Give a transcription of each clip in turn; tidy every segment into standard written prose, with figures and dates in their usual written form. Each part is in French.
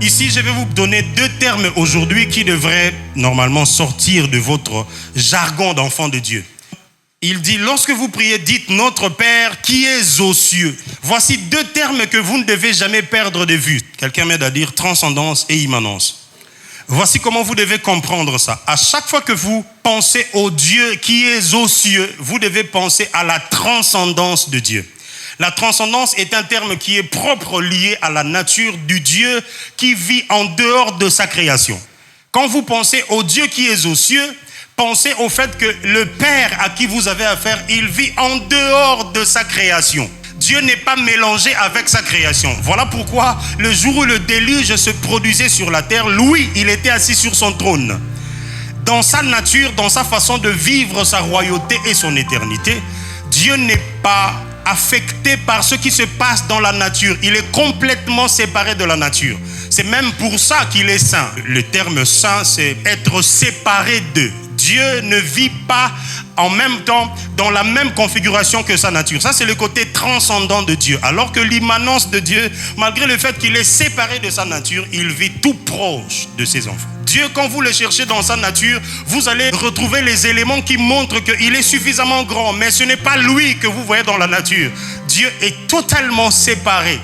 Ici, je vais vous donner 2 termes aujourd'hui qui devraient normalement sortir de votre jargon d'enfant de Dieu. Il dit, lorsque vous priez, dites notre Père qui est aux cieux. Voici 2 termes que vous ne devez jamais perdre de vue. Quelqu'un m'aide à dire transcendance et immanence. Voici comment vous devez comprendre ça. À chaque fois que vous pensez au Dieu qui est aux cieux, vous devez penser à la transcendance de Dieu. La transcendance est un terme qui est propre lié à la nature du Dieu qui vit en dehors de sa création. Quand vous pensez au Dieu qui est aux cieux, pensez au fait que le Père à qui vous avez affaire, il vit en dehors de sa création. Dieu n'est pas mélangé avec sa création. Voilà pourquoi le jour où le déluge se produisait sur la terre, lui, il était assis sur son trône. Dans sa nature, dans sa façon de vivre sa royauté et son éternité, Dieu n'est pas affecté par ce qui se passe dans la nature. Il est complètement séparé de la nature. C'est même pour ça qu'il est saint. Le terme saint, c'est être séparé d'eux. Dieu ne vit pas en même temps dans la même configuration que sa nature. Ça, c'est le côté transcendant de Dieu. Alors que l'immanence de Dieu, malgré le fait qu'il est séparé de sa nature, il vit tout proche de ses enfants. Dieu, quand vous le cherchez dans sa nature, vous allez retrouver les éléments qui montrent qu'il est suffisamment grand. Mais ce n'est pas lui que vous voyez dans la nature. Dieu est totalement séparé,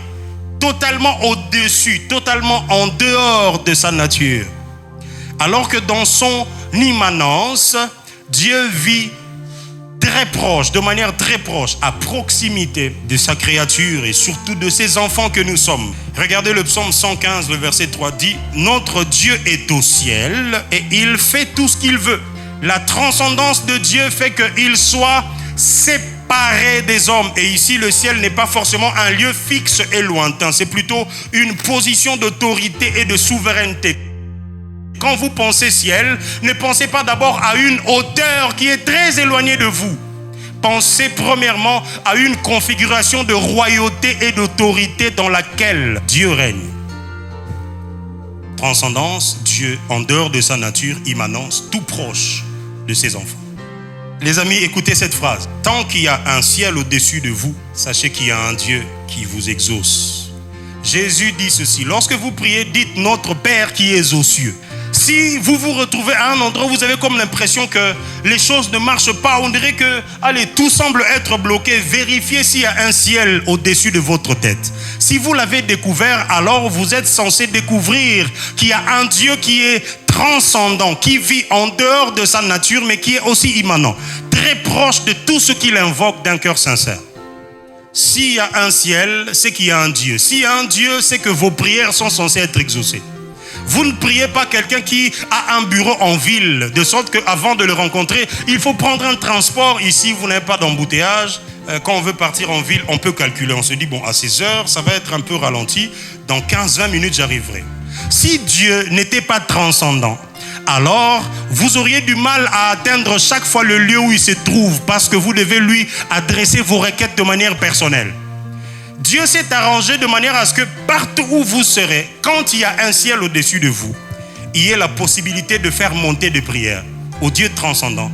totalement au-dessus, totalement en dehors de sa nature. Alors que dans son immanence, Dieu vit très proche, de manière très proche, à proximité de sa créature et surtout de ses enfants que nous sommes. Regardez le psaume 115, le verset 3 dit « Notre Dieu est au ciel et il fait tout ce qu'il veut. La transcendance de Dieu fait qu'il soit séparé des hommes. » Et ici, le ciel n'est pas forcément un lieu fixe et lointain. C'est plutôt une position d'autorité et de souveraineté. Quand vous pensez ciel, ne pensez pas d'abord à une hauteur qui est très éloignée de vous. Pensez premièrement à une configuration de royauté et d'autorité dans laquelle Dieu règne. Transcendance, Dieu en dehors de sa nature, immanence, tout proche de ses enfants. Les amis, écoutez cette phrase. Tant qu'il y a un ciel au-dessus de vous, sachez qu'il y a un Dieu qui vous exauce. Jésus dit ceci, lorsque vous priez, dites notre Père qui est aux cieux. Si vous vous retrouvez à un endroit où vous avez comme l'impression que les choses ne marchent pas, on dirait que, allez, tout semble être bloqué, vérifiez s'il y a un ciel au-dessus de votre tête. Si vous l'avez découvert, alors vous êtes censé découvrir qu'il y a un Dieu qui est transcendant, qui vit en dehors de sa nature, mais qui est aussi immanent, très proche de tout ce qu'il invoque d'un cœur sincère. S'il y a un ciel, c'est qu'il y a un Dieu. S'il y a un Dieu, c'est que vos prières sont censées être exaucées. Vous ne priez pas quelqu'un qui a un bureau en ville, de sorte qu'avant de le rencontrer, il faut prendre un transport. Ici, vous n'avez pas d'embouteillage. Quand on veut partir en ville, on peut calculer. On se dit, bon, à 16 heures, ça va être un peu ralenti. Dans 15-20 minutes, j'arriverai. Si Dieu n'était pas transcendant, alors vous auriez du mal à atteindre chaque fois le lieu où il se trouve, parce que vous devez lui adresser vos requêtes de manière personnelle. Dieu s'est arrangé de manière à ce que partout où vous serez, quand il y a un ciel au-dessus de vous, il y ait la possibilité de faire monter des prières au Dieu transcendant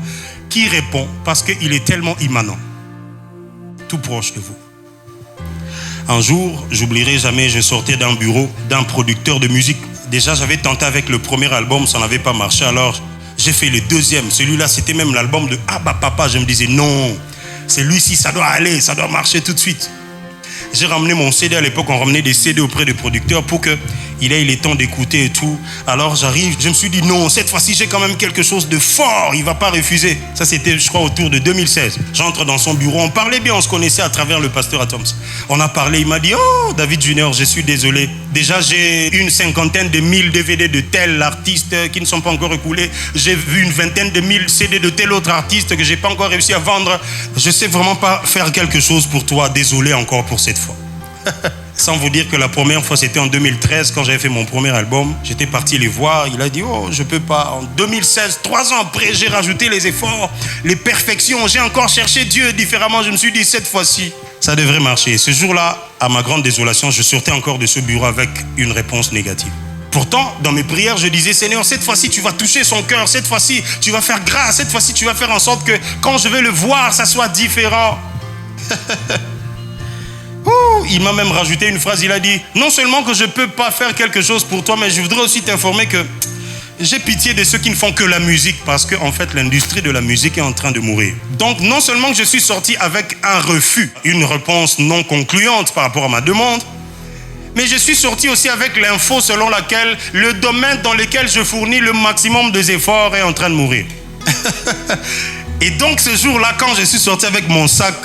qui répond parce qu'il est tellement immanent, tout proche de vous. Un jour, j'oublierai jamais, je sortais d'un bureau d'un producteur de musique. Déjà, j'avais tenté avec le premier album, ça n'avait pas marché, alors j'ai fait le deuxième. Celui-là, c'était même l'album de Abba Papa. Je me disais, non, celui-ci, ça doit aller, ça doit marcher tout de suite. J'ai ramené mon CD à l'époque, on ramenait des CD auprès des producteurs pour qu'il ait le temps d'écouter et tout. Alors j'arrive, je me suis dit non, cette fois-ci j'ai quand même quelque chose de fort, il ne va pas refuser. Ça c'était je crois autour de 2016. J'entre dans son bureau, on parlait bien, on se connaissait à travers le pasteur Atoms. On a parlé, il m'a dit oh David Junior, je suis désolé. Déjà j'ai une 50aine de 1000 DVD de tel artiste qui ne sont pas encore écoulés. J'ai vu une 20aine de 1000 CD de tel autre artiste que je n'ai pas encore réussi à vendre. Je ne sais vraiment pas faire quelque chose pour toi, désolé encore pour cette fois. Sans vous dire que la première fois c'était en 2013 quand j'avais fait mon premier album. J'étais parti les voir, il a dit oh je peux pas. En 2016, 3 ans après, j'ai rajouté les efforts, les perfections, j'ai encore cherché Dieu différemment. Je me suis dit cette fois-ci ça devrait marcher. Ce jour-là, à ma grande désolation, je sortais encore de ce bureau avec une réponse négative. Pourtant, dans mes prières, je disais Seigneur, cette fois-ci tu vas toucher son cœur, cette fois-ci tu vas faire grâce, cette fois-ci tu vas faire en sorte que quand je vais le voir, ça soit différent. Il m'a même rajouté une phrase, il a dit, non seulement que je ne peux pas faire quelque chose pour toi, mais je voudrais aussi t'informer que j'ai pitié de ceux qui ne font que la musique, parce qu'en fait, l'industrie de la musique est en train de mourir. Donc, non seulement que je suis sorti avec un refus, une réponse non concluante par rapport à ma demande, mais je suis sorti aussi avec l'info selon laquelle le domaine dans lequel je fournis le maximum des efforts est en train de mourir. Et donc, ce jour-là, quand je suis sorti avec mon sac,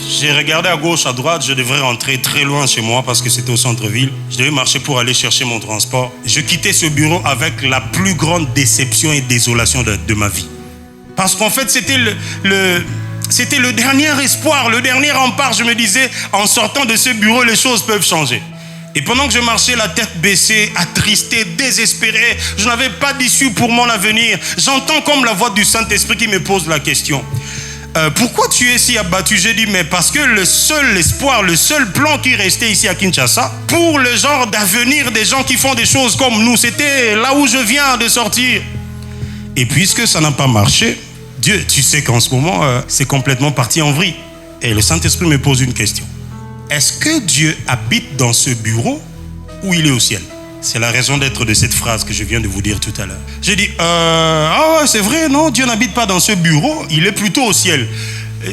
j'ai regardé à gauche, à droite, je devrais rentrer très loin chez moi parce que c'était au centre-ville. Je devais marcher pour aller chercher mon transport. Je quittais ce bureau avec la plus grande déception et désolation de ma vie. Parce qu'en fait, c'était le dernier espoir, le dernier rempart. Je me disais, en sortant de ce bureau, les choses peuvent changer. Et pendant que je marchais la tête baissée, attristé, désespéré, je n'avais pas d'issue pour mon avenir. J'entends comme la voix du Saint-Esprit qui me pose la question. Pourquoi tu es si abattu? J'ai dit, mais parce que le seul espoir, le seul plan qui restait ici à Kinshasa, pour le genre d'avenir des gens qui font des choses comme nous, c'était là où je viens de sortir. Et puisque ça n'a pas marché, Dieu, tu sais qu'en ce moment, c'est complètement parti en vrille. Et le Saint-Esprit me pose une question. Est-ce que Dieu habite dans ce bureau ou il est au ciel? C'est la raison d'être de cette phrase que je viens de vous dire tout à l'heure. J'ai dit, ah ouais, c'est vrai, non, Dieu n'habite pas dans ce bureau, il est plutôt au ciel.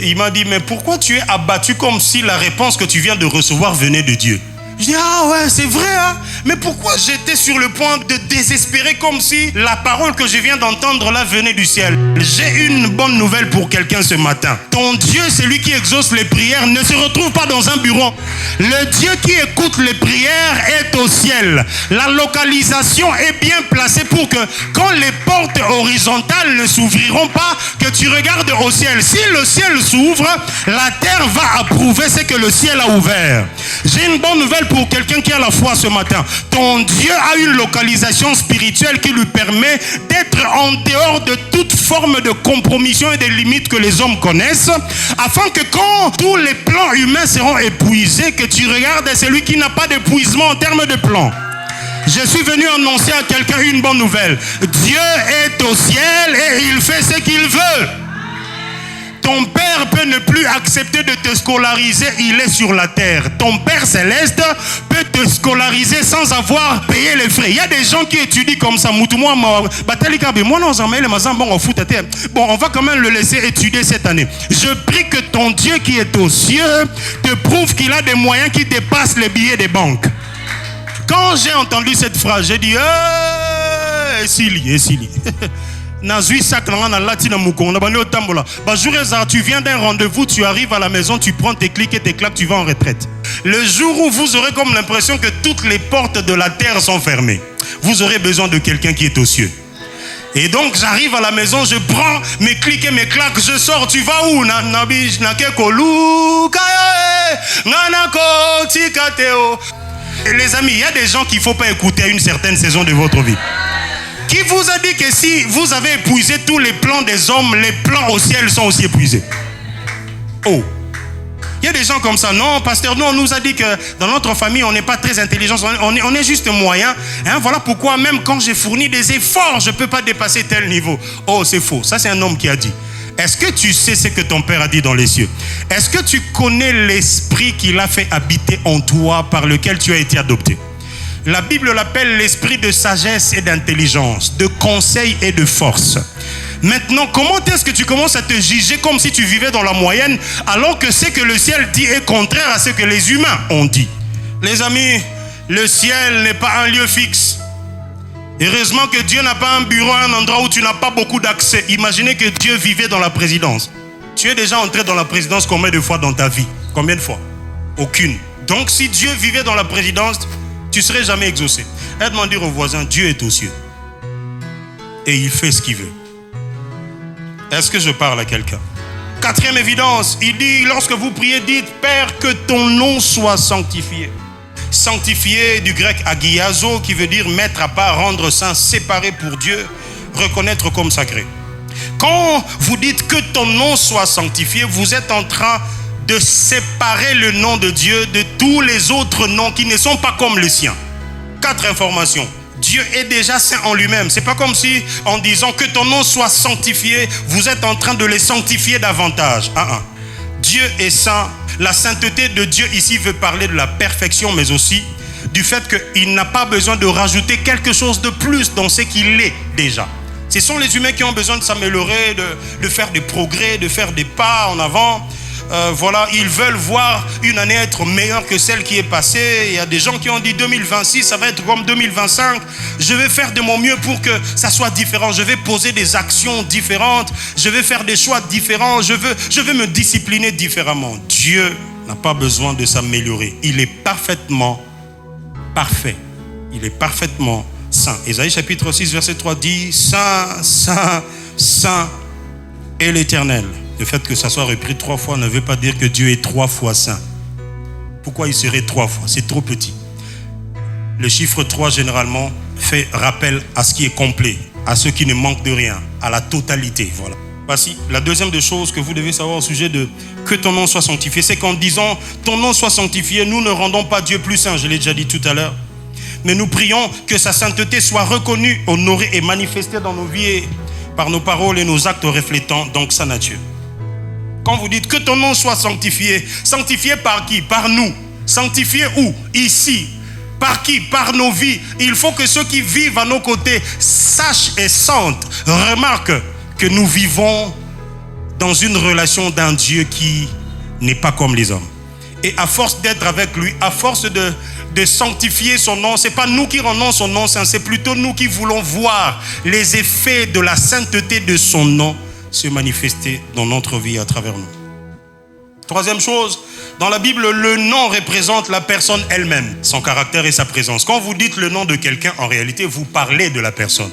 Il m'a dit, mais pourquoi tu es abattu comme si la réponse que tu viens de recevoir venait de Dieu? Je dis, ah ouais, c'est vrai, hein? Mais pourquoi j'étais sur le point de désespérer comme si la parole que je viens d'entendre là venait du ciel? J'ai une bonne nouvelle pour quelqu'un ce matin. Ton Dieu, celui qui exauce les prières, ne se retrouve pas dans un bureau. Le Dieu qui écoute les prières est au ciel. La localisation est bien placée pour que quand les portes horizontales ne s'ouvriront pas, que tu regardes au ciel. Si le ciel s'ouvre, la terre va approuver ce que le ciel a ouvert. J'ai une bonne nouvelle pour quelqu'un qui a la foi ce matin. Ton Dieu a une localisation spirituelle qui lui permet d'être en dehors de toute forme de compromission et des limites que les hommes connaissent, afin que quand tous les plans humains seront épuisés, que tu regardes celui qui n'a pas d'épuisement en termes de plans. Je suis venu annoncer à quelqu'un une bonne nouvelle. Dieu est au ciel et il fait ce qu'il veut. Ton père peut ne plus accepter de te scolariser, il est sur la terre. Ton père céleste peut te scolariser sans avoir payé les frais. Il y a des gens qui étudient comme ça. Bon, on va quand même le laisser étudier cette année. Je prie que ton Dieu qui est aux cieux te prouve qu'il a des moyens qui dépassent les billets des banques. Quand j'ai entendu cette phrase, j'ai dit, Sili. Tu viens d'un rendez-vous, tu arrives à la maison, tu prends tes clics et tes claques, tu vas en retraite. Le jour où vous aurez comme l'impression que toutes les portes de la terre sont fermées, vous aurez besoin de quelqu'un qui est aux cieux. Et donc j'arrive à la maison, je prends mes clics et mes claques, je sors. Tu vas où? Et les amis, il y a des gens qu'il ne faut pas écouter à une certaine saison de votre vie. Qui vous a dit que si vous avez épuisé tous les plans des hommes, les plans au ciel sont aussi épuisés? Oh, il y a des gens comme ça. Non, pasteur, nous on nous a dit que dans notre famille, on n'est pas très intelligent, on est juste moyen. Hein, voilà pourquoi même quand j'ai fourni des efforts, je ne peux pas dépasser tel niveau. Oh, c'est faux. Ça, c'est un homme qui a dit. Est-ce que tu sais ce que ton père a dit dans les cieux? Est-ce que tu connais l'esprit qu'il a fait habiter en toi, par lequel tu as été adopté? La Bible l'appelle l'esprit de sagesse et d'intelligence, de conseil et de force. Maintenant, comment est-ce que tu commences à te juger comme si tu vivais dans la moyenne, alors que ce que le ciel dit est contraire à ce que les humains ont dit? Les amis, le ciel n'est pas un lieu fixe. Heureusement que Dieu n'a pas un bureau, un endroit où tu n'as pas beaucoup d'accès. Imaginez que Dieu vivait dans la présidence. Tu es déjà entré dans la présidence combien de fois dans ta vie? Combien de fois? Aucune. Donc si Dieu vivait dans la présidence, tu ne serais jamais exaucé. Aide-moi à dire au voisin, Dieu est aux cieux. Et il fait ce qu'il veut. Est-ce que je parle à quelqu'un? Quatrième évidence, il dit, lorsque vous priez, dites, Père, que ton nom soit sanctifié. Sanctifié du grec agiazo, qui veut dire mettre à part, rendre saint, séparé pour Dieu, reconnaître comme sacré. Quand vous dites que ton nom soit sanctifié, vous êtes en train de séparer le nom de Dieu de tous les autres noms qui ne sont pas comme le sien. 4 informations. Dieu est déjà saint en lui-même. C'est pas comme si, en disant que ton nom soit sanctifié, vous êtes en train de les sanctifier davantage. Dieu est saint. La sainteté de Dieu ici veut parler de la perfection, mais aussi du fait qu'il n'a pas besoin de rajouter quelque chose de plus dans ce qu'il est déjà. Ce sont les humains qui ont besoin de s'améliorer, de faire des progrès, de faire des pas en avant. Voilà, ils veulent voir une année être meilleure que celle qui est passée. Il y a des gens qui ont dit 2026, ça va être comme 2025. Je vais faire de mon mieux pour que ça soit différent. Je vais poser des actions différentes. Je vais faire des choix différents. Je veux me discipliner différemment. Dieu n'a pas besoin de s'améliorer. Il est parfaitement parfait. Il est parfaitement saint. Ésaïe chapitre 6 verset 3 dit: Saint, Saint, Saint est l'Éternel. Le fait que ça soit repris 3 fois ne veut pas dire que Dieu est 3 fois saint. Pourquoi il serait 3 fois? C'est trop petit. Le chiffre 3 généralement fait rappel à ce qui est complet, à ce qui ne manque de rien, à la totalité. Voilà. Voici la deuxième des choses que vous devez savoir au sujet de que ton nom soit sanctifié. C'est qu'en disant ton nom soit sanctifié, nous ne rendons pas Dieu plus saint. Je l'ai déjà dit tout à l'heure. Mais nous prions que sa sainteté soit reconnue, honorée et manifestée dans nos vies et par nos paroles et nos actes reflétant donc sa nature. Quand vous dites que ton nom soit sanctifié, sanctifié par qui? Par nous. Sanctifié où? Ici. Par qui? Par nos vies. Il faut que ceux qui vivent à nos côtés sachent et sentent, remarquent que nous vivons dans une relation d'un Dieu qui n'est pas comme les hommes. Et à force d'être avec lui, à force de sanctifier son nom, ce n'est pas nous qui rendons son nom saint, c'est plutôt nous qui voulons voir les effets de la sainteté de son nom se manifester dans notre vie à travers nous. Troisième chose, dans la Bible, le nom représente la personne elle-même, son caractère et sa présence. Quand vous dites le nom de quelqu'un, en réalité, vous parlez de la personne.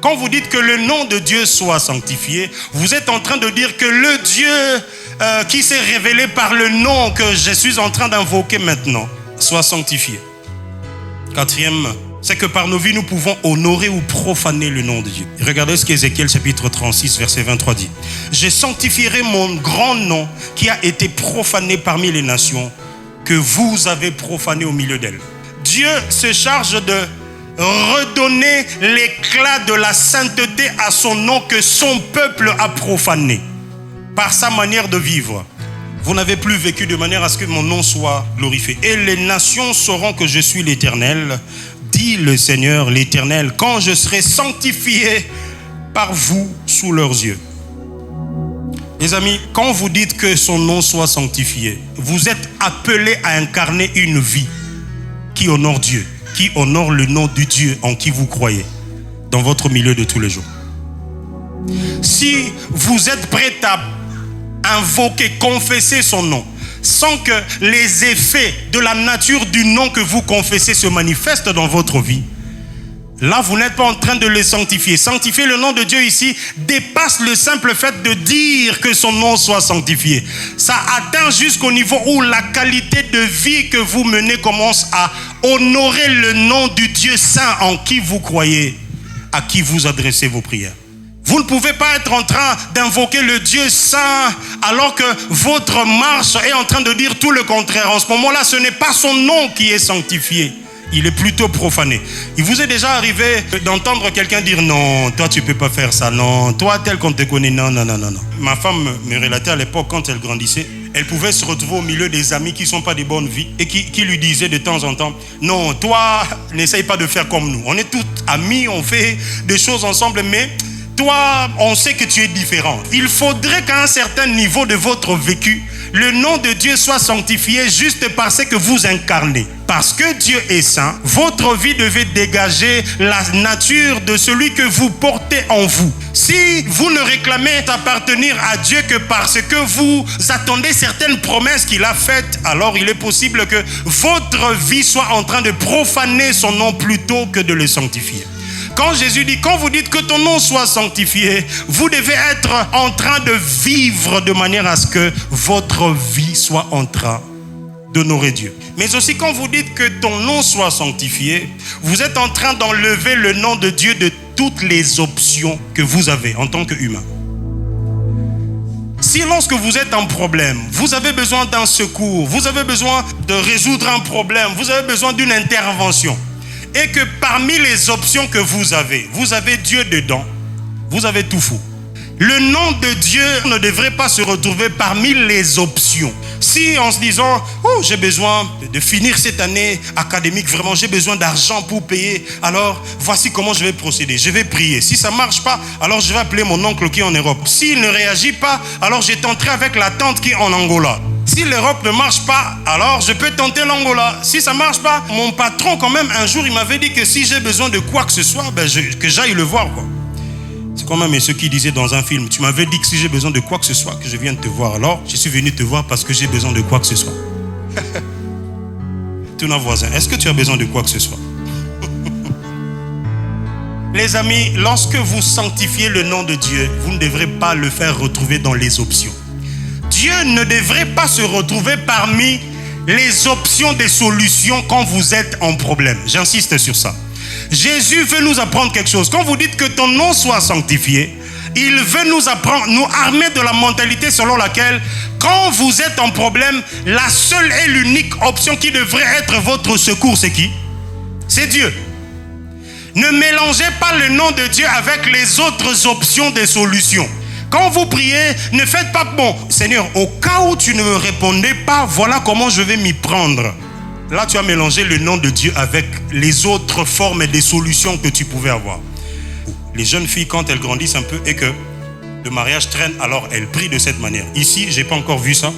Quand vous dites que le nom de Dieu soit sanctifié, vous êtes en train de dire que le Dieu qui s'est révélé par le nom que je suis en train d'invoquer maintenant soit sanctifié. Quatrième, c'est que par nos vies, nous pouvons honorer ou profaner le nom de Dieu. Regardez ce qu'Ézéchiel chapitre 36, verset 23 dit. « Je sanctifierai mon grand nom qui a été profané parmi les nations, que vous avez profané au milieu d'elles. » Dieu se charge de redonner l'éclat de la sainteté à son nom que son peuple a profané par sa manière de vivre. Vous n'avez plus vécu de manière à ce que mon nom soit glorifié. Et les nations sauront que je suis l'Éternel, dit le Seigneur l'Éternel, quand je serai sanctifié par vous sous leurs yeux. Les amis, quand vous dites que son nom soit sanctifié, vous êtes appelés à incarner une vie qui honore Dieu, qui honore le nom du Dieu en qui vous croyez dans votre milieu de tous les jours. Si vous êtes prêts à invoquer, confesser son nom, sans que les effets de la nature du nom que vous confessez se manifestent dans votre vie, là, vous n'êtes pas en train de le sanctifier. Sanctifier le nom de Dieu ici dépasse le simple fait de dire que son nom soit sanctifié. Ça atteint jusqu'au niveau où la qualité de vie que vous menez commence à honorer le nom du Dieu saint en qui vous croyez, à qui vous adressez vos prières. Vous ne pouvez pas être en train d'invoquer le Dieu saint alors que votre marche est en train de dire tout le contraire. En ce moment-là, ce n'est pas son nom qui est sanctifié. Il est plutôt profané. Il vous est déjà arrivé d'entendre quelqu'un dire « Non, toi tu ne peux pas faire ça. Non, toi tel qu'on te connaît. Non, non, non, non, non. » Ma femme me relatait à l'époque quand elle grandissait. Elle pouvait se retrouver au milieu des amis qui ne sont pas des bonnes vies et qui lui disaient de temps en temps « Non, toi, n'essaye pas de faire comme nous. On est tous amis, on fait des choses ensemble, mais... toi, on sait que tu es différent. » Il faudrait qu'à un certain niveau de votre vécu, le nom de Dieu soit sanctifié juste parce que vous incarnez. Parce que Dieu est saint, votre vie devait dégager la nature de celui que vous portez en vous. Si vous ne réclamez appartenir à Dieu que parce que vous attendez certaines promesses qu'il a faites, alors il est possible que votre vie soit en train de profaner son nom plutôt que de le sanctifier. Quand Jésus dit, quand vous dites que ton nom soit sanctifié, vous devez être en train de vivre de manière à ce que votre vie soit en train d'honorer Dieu. Mais aussi quand vous dites que ton nom soit sanctifié, vous êtes en train d'enlever le nom de Dieu de toutes les options que vous avez en tant qu'humain. Si lorsque vous êtes en problème, vous avez besoin d'un secours, vous avez besoin de résoudre un problème, vous avez besoin d'une intervention, et que parmi les options que vous avez Dieu dedans, vous avez tout fou. Le nom de Dieu ne devrait pas se retrouver parmi les options. Si en se disant, oh, j'ai besoin de finir cette année académique, vraiment j'ai besoin d'argent pour payer, alors voici comment je vais procéder. Je vais prier. Si ça ne marche pas, alors je vais appeler mon oncle qui est en Europe. S'il ne réagit pas, alors je tenterai avec la tante qui est en Angola. Si l'Europe ne marche pas, alors je peux tenter l'Angola. Si ça ne marche pas, mon patron quand même un jour il m'avait dit que si j'ai besoin de quoi que ce soit, que j'aille le voir, quoi. C'est quand même ceux qui disaient dans un film, tu m'avais dit que si j'ai besoin de quoi que ce soit, que je vienne te voir. Alors, je suis venu te voir parce que j'ai besoin de quoi que ce soit. Tous nos voisins, est-ce que tu as besoin de quoi que ce soit? Les amis, lorsque vous sanctifiez le nom de Dieu, vous ne devrez pas le faire retrouver dans les options. Dieu ne devrait pas se retrouver parmi les options des solutions quand vous êtes en problème. J'insiste sur ça. Jésus veut nous apprendre quelque chose. Quand vous dites que ton nom soit sanctifié, il veut nous apprendre, nous armer de la mentalité selon laquelle, quand vous êtes en problème, la seule et l'unique option qui devrait être votre secours, c'est qui? C'est Dieu. Ne mélangez pas le nom de Dieu avec les autres options des solutions. Quand vous priez, ne faites pas, bon, Seigneur, au cas où tu ne me répondais pas, voilà comment je vais m'y prendre. Là, tu as mélangé le nom de Dieu avec les autres formes et des solutions que tu pouvais avoir. Les jeunes filles, quand elles grandissent un peu et que le mariage traîne, alors elles prient de cette manière. Ici, je n'ai pas encore vu ça,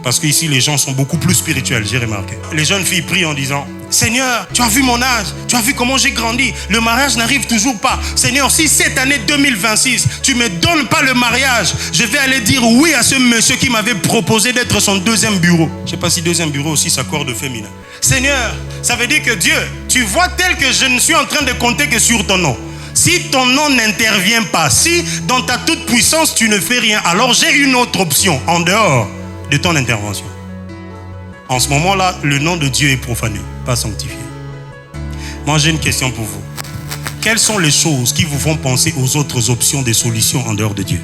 parce qu'ici, les gens sont beaucoup plus spirituels, j'ai remarqué. Les jeunes filles prient en disant, Seigneur, tu as vu mon âge, tu as vu comment j'ai grandi, le mariage n'arrive toujours pas. Seigneur, si cette année 2026, tu ne me donnes pas le mariage, je vais aller dire oui à ce monsieur qui m'avait proposé d'être son deuxième bureau. Je ne sais pas si deuxième bureau aussi s'accorde féminin. Seigneur, ça veut dire que Dieu, tu vois tel que je ne suis en train de compter que sur ton nom. Si ton nom n'intervient pas, si dans ta toute puissance tu ne fais rien, alors j'ai une autre option en dehors de ton intervention. En ce moment-là, le nom de Dieu est profané, pas sanctifié. Moi, j'ai une question pour vous. Quelles sont les choses qui vous font penser aux autres options des solutions en dehors de Dieu?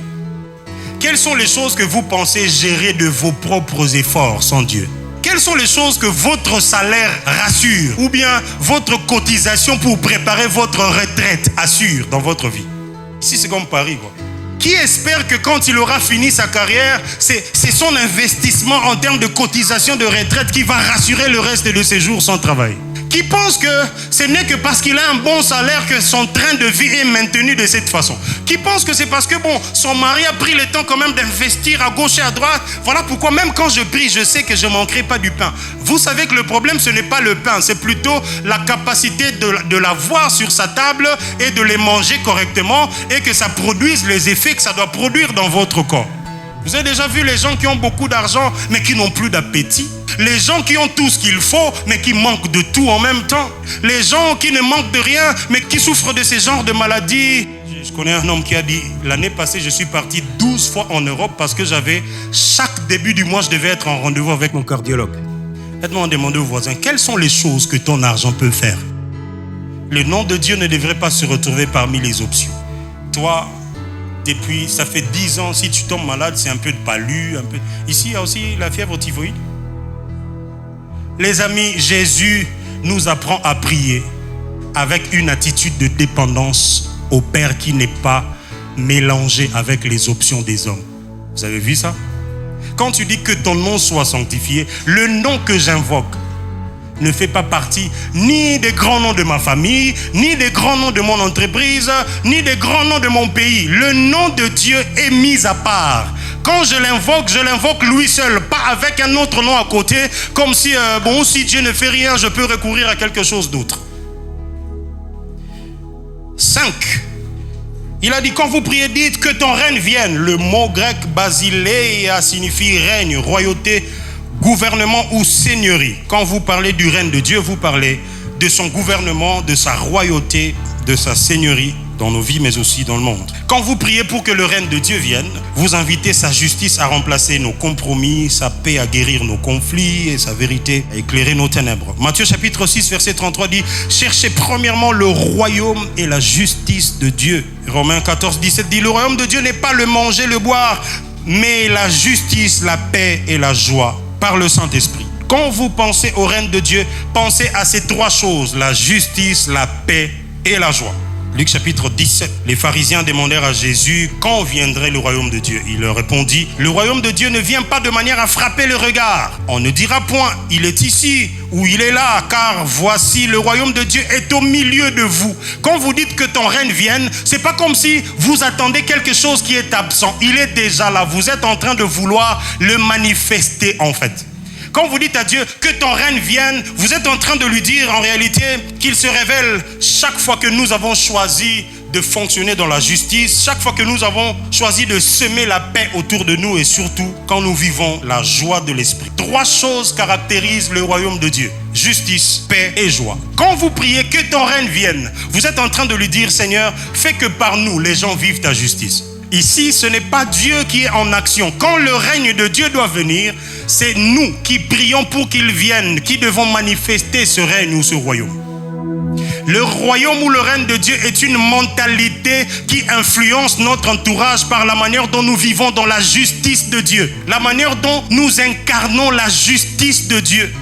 Quelles sont les choses que vous pensez gérer de vos propres efforts sans Dieu? Quelles sont les choses que votre salaire rassure ou bien votre cotisation pour préparer votre retraite assure dans votre vie? Ici, c'est comme Paris, quoi. Qui espère que quand il aura fini sa carrière, c'est son investissement en termes de cotisation de retraite qui va rassurer le reste de ses jours sans travail? Qui pense que ce n'est que parce qu'il a un bon salaire que son train de vie est maintenu de cette façon? Qui pense que c'est parce que son mari a pris le temps quand même d'investir à gauche et à droite? Voilà pourquoi même quand je prie, je sais que je ne manquerai pas du pain. Vous savez que le problème, ce n'est pas le pain, c'est plutôt la capacité de l'avoir sur sa table et de les manger correctement et que ça produise les effets que ça doit produire dans votre corps. Vous avez déjà vu les gens qui ont beaucoup d'argent mais qui n'ont plus d'appétit? Les gens qui ont tout ce qu'il faut mais qui manquent de tout en même temps? Les gens qui ne manquent de rien mais qui souffrent de ces genres de maladies? Je connais un homme qui a dit, l'année passée, je suis parti 12 fois en Europe parce que chaque début du mois, je devais être en rendez-vous avec mon cardiologue. Faites-moi demander aux voisins, quelles sont les choses que ton argent peut faire? Le nom de Dieu ne devrait pas se retrouver parmi les options. Toi, depuis, ça fait 10 ans, si tu tombes malade, c'est un peu de palu, un peu... Ici, il y a aussi la fièvre typhoïde. Les amis, Jésus nous apprend à prier avec une attitude de dépendance au Père qui n'est pas mélangé avec les options des hommes. Vous avez vu ça? Quand tu dis que ton nom soit sanctifié, le nom que j'invoque ne fait pas partie ni des grands noms de ma famille, ni des grands noms de mon entreprise, ni des grands noms de mon pays. Le nom de Dieu est mis à part. Quand je l'invoque lui seul, pas avec un autre nom à côté, comme si, si Dieu ne fait rien, je peux recourir à quelque chose d'autre. 5. Il a dit, quand vous priez, dites que ton règne vienne. Le mot grec basileia signifie règne, royauté, gouvernement ou seigneurie. Quand vous parlez du règne de Dieu, vous parlez de son gouvernement, de sa royauté, de sa seigneurie dans nos vies, mais aussi dans le monde. Quand vous priez pour que le règne de Dieu vienne, vous invitez sa justice à remplacer nos compromis, sa paix à guérir nos conflits et sa vérité à éclairer nos ténèbres. Matthieu chapitre 6, verset 33 dit « Cherchez premièrement le royaume et la justice de Dieu. » Romains 14, 17 dit « Le royaume de Dieu n'est pas le manger, le boire, mais la justice, la paix et la joie par le Saint-Esprit. » Quand vous pensez au règne de Dieu, pensez à ces 3 choses, la justice, la paix et la joie. Luc chapitre 17. Les pharisiens demandèrent à Jésus quand viendrait le royaume de Dieu. Il leur répondit, le royaume de Dieu ne vient pas de manière à frapper le regard. On ne dira point, il est ici ou il est là, car voici le royaume de Dieu est au milieu de vous. Quand vous dites que ton règne vienne, c'est pas comme si vous attendez quelque chose qui est absent. Il est déjà là. Vous êtes en train de vouloir le manifester en fait. Quand vous dites à Dieu que ton règne vienne, vous êtes en train de lui dire en réalité qu'il se révèle chaque fois que nous avons choisi de fonctionner dans la justice, chaque fois que nous avons choisi de semer la paix autour de nous et surtout quand nous vivons la joie de l'esprit. 3 choses caractérisent le royaume de Dieu: justice, paix et joie. Quand vous priez que ton règne vienne, vous êtes en train de lui dire, Seigneur, fais que par nous les gens vivent ta justice. Ici, ce n'est pas Dieu qui est en action. Quand le règne de Dieu doit venir, c'est nous qui prions pour qu'il vienne, qui devons manifester ce règne ou ce royaume. Le royaume ou le règne de Dieu est une mentalité qui influence notre entourage par la manière dont nous vivons dans la justice de Dieu, la manière dont nous incarnons la justice de Dieu.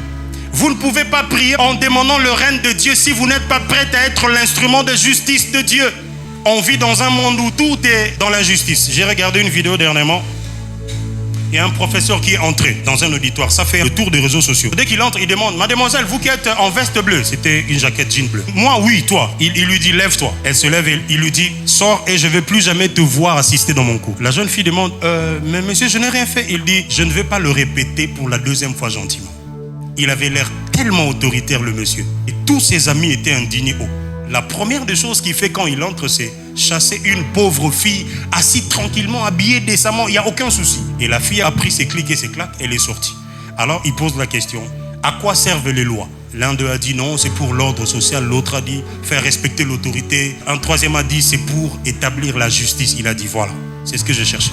Vous ne pouvez pas prier en demandant le règne de Dieu si vous n'êtes pas prêt à être l'instrument de justice de Dieu. On vit dans un monde où tout est dans l'injustice. J'ai regardé une vidéo dernièrement. Il y a un professeur qui est entré dans un auditoire. Ça fait le tour des réseaux sociaux. Dès qu'il entre, il demande, mademoiselle, vous qui êtes en veste bleue. C'était une jaquette jean bleue. Moi, oui, toi. Il lui dit, lève-toi. Elle se lève et il lui dit, sors et je ne vais plus jamais te voir assister dans mon cours. La jeune fille demande, mais monsieur, je n'ai rien fait. Il dit, je ne vais pas le répéter pour la 2e fois gentiment. Il avait l'air tellement autoritaire, le monsieur. Et tous ses amis étaient indignés. La première des choses qu'il fait quand il entre, c'est chasser une pauvre fille assise tranquillement, habillée décemment, il n'y a aucun souci. Et la fille a pris ses clics et ses claques, elle est sortie. Alors il pose la question, à quoi servent les lois? L'un d'eux a dit non, c'est pour l'ordre social. L'autre a dit faire respecter l'autorité. Un troisième a dit c'est pour établir la justice. Il a dit voilà, c'est ce que je cherchais.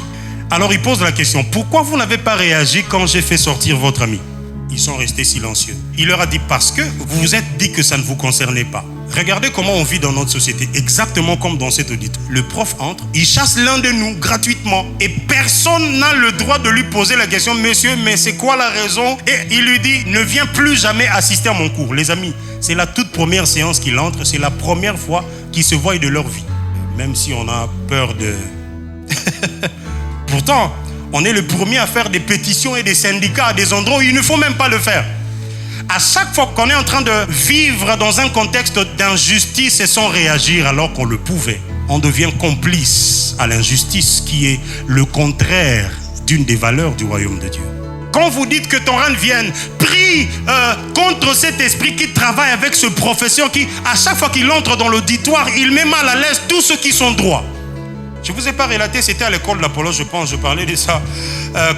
Alors il pose la question, pourquoi vous n'avez pas réagi quand j'ai fait sortir votre ami? Ils sont restés silencieux. Il leur a dit parce que vous vous êtes dit que ça ne vous concernait pas. Regardez comment on vit dans notre société, exactement comme dans cet audit. Le prof entre, il chasse l'un de nous gratuitement et personne n'a le droit de lui poser la question, monsieur, mais c'est quoi la raison? Et il lui dit, ne viens plus jamais assister à mon cours. Les amis, c'est la toute première séance qu'il entre, c'est la première fois qu'ils se voient de leur vie. Même si on a peur de... Pourtant, on est le premier à faire des pétitions et des syndicats à des endroits où il ne faut même pas le faire. À chaque fois qu'on est en train de vivre dans un contexte d'injustice et sans réagir alors qu'on le pouvait, on devient complice à l'injustice qui est le contraire d'une des valeurs du royaume de Dieu. Quand vous dites que ton règne vienne, prie contre cet esprit qui travaille avec ce professeur qui, à chaque fois qu'il entre dans l'auditoire, il met mal à l'aise tous ceux qui sont droits. Je ne vous ai pas relaté, c'était à l'école de l'Apollo, je pense, je parlais de ça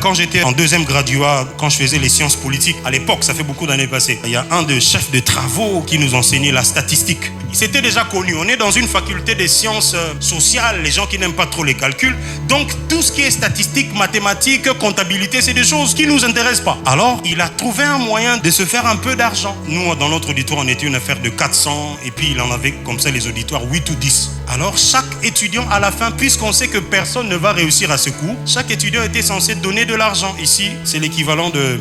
quand j'étais en 2e graduat, quand je faisais les sciences politiques. À l'époque, ça fait beaucoup d'années passées. Il y a un des chefs de travaux qui nous enseignait la statistique. C'était déjà connu. On est dans une faculté des sciences sociales, les gens qui n'aiment pas trop les calculs. Donc, tout ce qui est statistique, mathématiques, comptabilité, c'est des choses qui ne nous intéressent pas. Alors, il a trouvé un moyen de se faire un peu d'argent. Nous, dans notre auditoire, on était une affaire de 400 et puis il en avait comme ça les auditoires 8 ou 10. Alors, chaque étudiant à la fin, puisqu'on sait que personne ne va réussir à ce cours, chaque étudiant était censé donner de l'argent. Ici, c'est l'équivalent de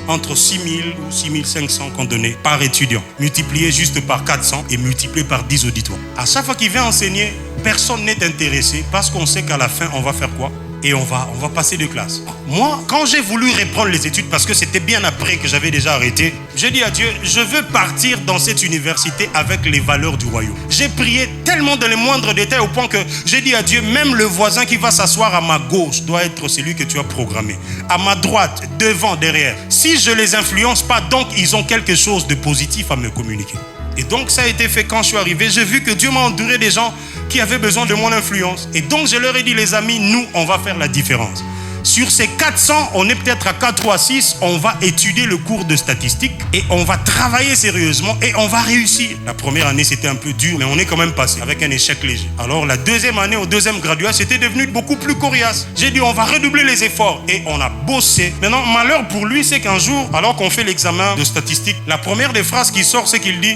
entre 6 000 ou 6 500 qu'on donnait par étudiant, multiplié juste par 400 et multiplié par 10 auditoires. À chaque fois qu'il vient enseigner, personne n'est intéressé parce qu'on sait qu'à la fin, on va faire quoi? Et on va passer de classe. Moi, quand j'ai voulu reprendre les études, parce que c'était bien après que j'avais déjà arrêté, j'ai dit à Dieu, je veux partir dans cette université avec les valeurs du royaume. J'ai prié tellement dans les moindres détails au point que j'ai dit à Dieu, même le voisin qui va s'asseoir à ma gauche doit être celui que tu as programmé. À ma droite, devant, derrière. Si je ne les influence pas, donc ils ont quelque chose de positif à me communiquer. Et donc ça a été fait quand je suis arrivé. J'ai vu que Dieu m'a entouré des gens qui avaient besoin de mon influence. Et donc je leur ai dit, les amis, nous, on va faire la différence. Sur ces 400, on est peut-être à 4 ou à 6, on va étudier le cours de statistique et on va travailler sérieusement et on va réussir. La première année, c'était un peu dur, mais on est quand même passé avec un échec léger. Alors la deuxième année, au 2e graduat, c'était devenu beaucoup plus coriace. J'ai dit, on va redoubler les efforts et on a bossé. Maintenant, malheur pour lui, c'est qu'un jour, alors qu'on fait l'examen de statistique, la première des phrases qui sort, c'est qu'il dit,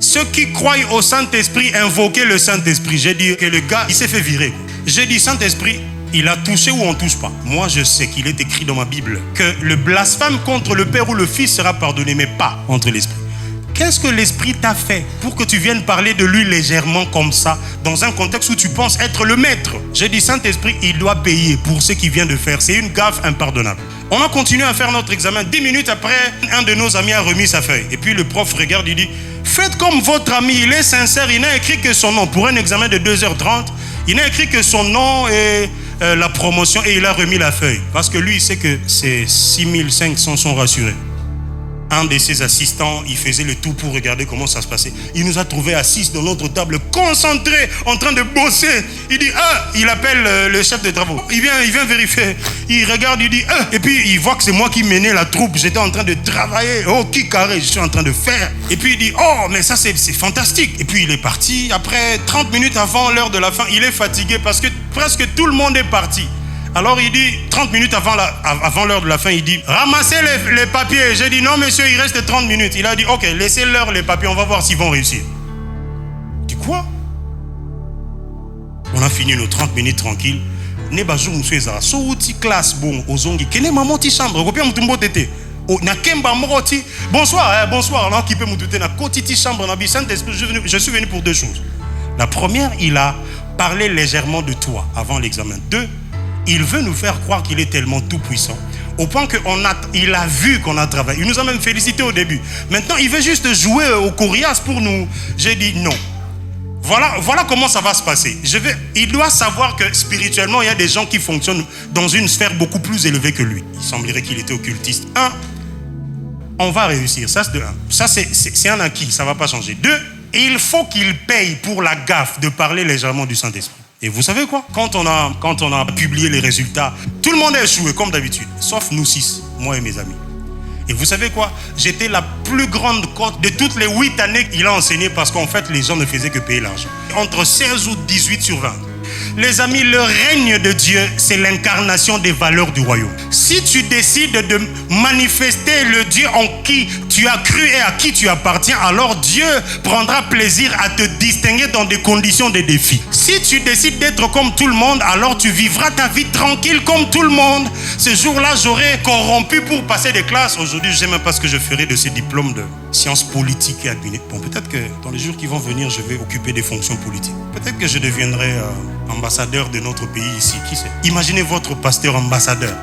ceux qui croient au Saint-Esprit, invoquez le Saint-Esprit. J'ai dit que le gars, il s'est fait virer. J'ai dit, Saint-Esprit, il a touché ou on ne touche pas. Moi, je sais qu'il est écrit dans ma Bible que le blasphème contre le Père ou le Fils sera pardonné, mais pas contre l'Esprit. Qu'est-ce que l'Esprit t'a fait pour que tu viennes parler de lui légèrement comme ça, dans un contexte où tu penses être le maître? J'ai dit, Saint-Esprit, il doit payer pour ce qu'il vient de faire. C'est une gaffe impardonnable. On a continué à faire notre examen. 10 minutes après, un de nos amis a remis sa feuille. Et puis le prof regarde, il dit, faites comme votre ami, il est sincère, il n'a écrit que son nom. Pour un examen de 2h30, il n'a écrit que son nom et la promotion, et il a remis la feuille. Parce que lui, il sait que ces 6500 sont rassurés. Un de ses assistants, il faisait le tout pour regarder comment ça se passait. Il nous a trouvés assis dans notre table, concentrés, en train de bosser. Il dit, il appelle le chef de travaux. Il vient vérifier. Il regarde, il dit, et puis il voit que c'est moi qui menais la troupe. J'étais en train de travailler. Oh, qui carré, je suis en train de faire. Et puis il dit, oh, mais ça c'est fantastique. Et puis il est parti. Après, 30 minutes avant l'heure de la fin, il est fatigué parce que presque tout le monde est parti. Alors il dit, 30 minutes avant l'heure de la fin, il dit, ramassez les papiers. J'ai dit, non monsieur, il reste 30 minutes. Il a dit, ok, laissez-leur les papiers, on va voir s'ils vont réussir. Du quoi? On a fini nos 30 minutes tranquilles. Ne bajou monsieur Zara, so outi classe bon ozongi. Kene maman ti chambre, kopia mutumbo tete. Na kemba moroti. Bonsoir, bonsoir. On a occupé mutumbo na koti ti chambre na bi Saint-Esprit. Je suis venu pour deux choses. La première, il a parlé légèrement de toi avant l'examen. 2, il veut nous faire croire qu'il est tellement tout puissant, au point qu'il a vu qu'on a travaillé. Il nous a même félicité au début. Maintenant, il veut juste jouer au coriace pour nous. J'ai dit non. Voilà comment ça va se passer. Il doit savoir que spirituellement, il y a des gens qui fonctionnent dans une sphère beaucoup plus élevée que lui. Il semblerait qu'il était occultiste. 1, on va réussir. Ça, c'est de 1. Ça, c'est un acquis. Ça ne va pas changer. 2, il faut qu'il paye pour la gaffe de parler légèrement du Saint-Esprit. Et vous savez quoi? Quand on a publié les résultats, tout le monde a échoué comme d'habitude, sauf nous 6, moi et mes amis. Et vous savez quoi? J'étais la plus grande cote de toutes les 8 années qu'il a enseigné, parce qu'en fait, les gens ne faisaient que payer l'argent. Entre 16 ou 18 sur 20. Les amis, le règne de Dieu, c'est l'incarnation des valeurs du royaume. Si tu décides de manifester le Dieu en qui tu as cru et à qui tu appartiens, alors Dieu prendra plaisir à te distinguer dans des conditions de défi. Si tu décides d'être comme tout le monde, alors tu vivras ta vie tranquille comme tout le monde. Ce jour-là, j'aurais corrompu pour passer des classes. Aujourd'hui, je ne sais même pas ce que je ferai de ces diplômes de sciences politiques et administratives. Bon, peut-être que dans les jours qui vont venir, je vais occuper des fonctions politiques. Peut-être que je deviendrai ambassadeur de notre pays ici. Qui sait? Imaginez votre pasteur ambassadeur.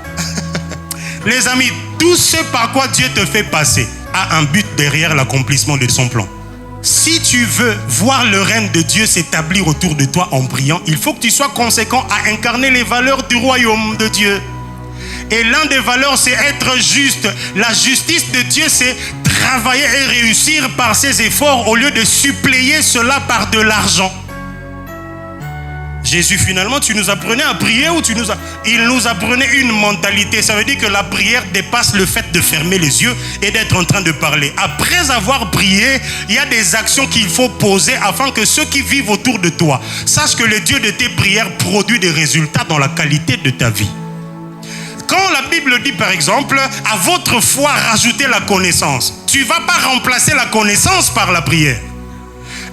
Les amis, tout ce par quoi Dieu te fait passer a un but derrière l'accomplissement de son plan. Si tu veux voir le règne de Dieu s'établir autour de toi en priant, il faut que tu sois conséquent à incarner les valeurs du royaume de Dieu. Et l'un des valeurs, c'est être juste. La justice de Dieu, c'est travailler et réussir par ses efforts au lieu de suppléer cela par de l'argent. Jésus, finalement, tu nous apprenais à prier ou il nous apprenait une mentalité. Ça veut dire que la prière dépasse le fait de fermer les yeux et d'être en train de parler. Après avoir prié, il y a des actions qu'il faut poser afin que ceux qui vivent autour de toi sachent que le Dieu de tes prières produit des résultats dans la qualité de ta vie. Quand la Bible dit par exemple, à votre foi rajoutez la connaissance, tu ne vas pas remplacer la connaissance par la prière.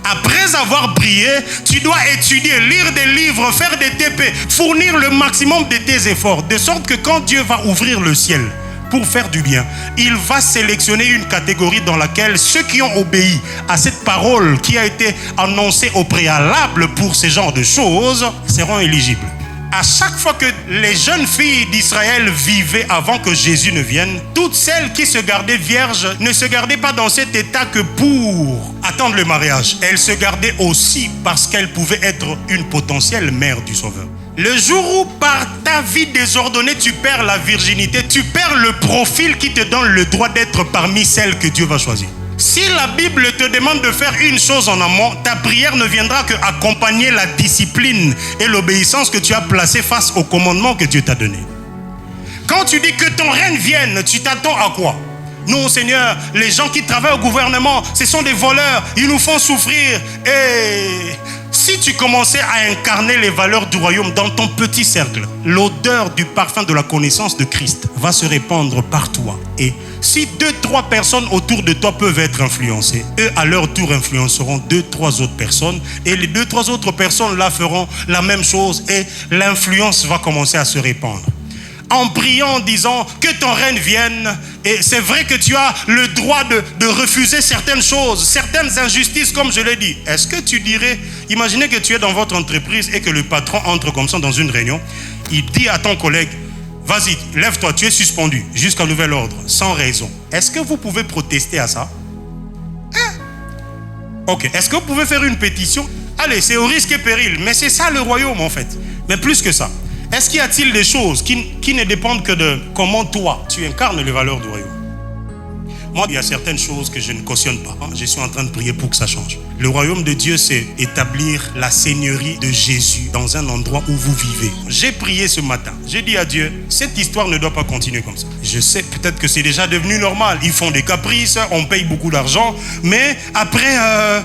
Après avoir prié, tu dois étudier, lire des livres, faire des TP, fournir le maximum de tes efforts, de sorte que quand Dieu va ouvrir le ciel pour faire du bien, il va sélectionner une catégorie dans laquelle ceux qui ont obéi à cette parole qui a été annoncée au préalable pour ce genre de choses seront éligibles. À chaque fois que les jeunes filles d'Israël vivaient avant que Jésus ne vienne, toutes celles qui se gardaient vierges ne se gardaient pas dans cet état que pour attendre le mariage. Elles se gardaient aussi parce qu'elles pouvaient être une potentielle mère du Sauveur. Le jour où par ta vie désordonnée tu perds la virginité, tu perds le profil qui te donne le droit d'être parmi celles que Dieu va choisir. Si la Bible te demande de faire une chose en amont, ta prière ne viendra qu'accompagner la discipline et l'obéissance que tu as placée face au commandement que Dieu t'a donné. Quand tu dis que ton règne vienne, tu t'attends à quoi? Non, Seigneur, les gens qui travaillent au gouvernement, ce sont des voleurs, ils nous font souffrir. Et si tu commençais à incarner les valeurs du royaume dans ton petit cercle, l'odeur du parfum de la connaissance de Christ va se répandre par toi. Et si 2-3 personnes autour de toi peuvent être influencées, eux à leur tour influenceront 2-3 autres personnes, et les 2-3 autres personnes là feront la même chose, et l'influence va commencer à se répandre. En priant, en disant que ton règne vienne, Et c'est vrai que tu as le droit de refuser certaines choses, certaines injustices, comme je l'ai dit. Est-ce que tu dirais, imaginez que tu es dans votre entreprise et que le patron entre comme ça dans une réunion, il dit à ton collègue, vas-y, lève-toi, tu es suspendu jusqu'à nouvel ordre, sans raison. Est-ce que vous pouvez protester à ça? Ok, est-ce que vous pouvez faire une pétition? Allez, c'est au risque et péril, mais c'est ça le royaume en fait. Mais plus que ça, est-ce qu'il y a-t-il des choses qui ne dépendent que de comment toi, tu incarnes les valeurs du royaume? Moi, il y a certaines choses que je ne cautionne pas. Je suis en train de prier pour que ça change. Le royaume de Dieu, c'est établir la seigneurie de Jésus dans un endroit où vous vivez. J'ai prié ce matin. J'ai dit à Dieu, cette histoire ne doit pas continuer comme ça. Je sais peut-être que c'est déjà devenu normal. Ils font des caprices, on paye beaucoup d'argent. Mais après,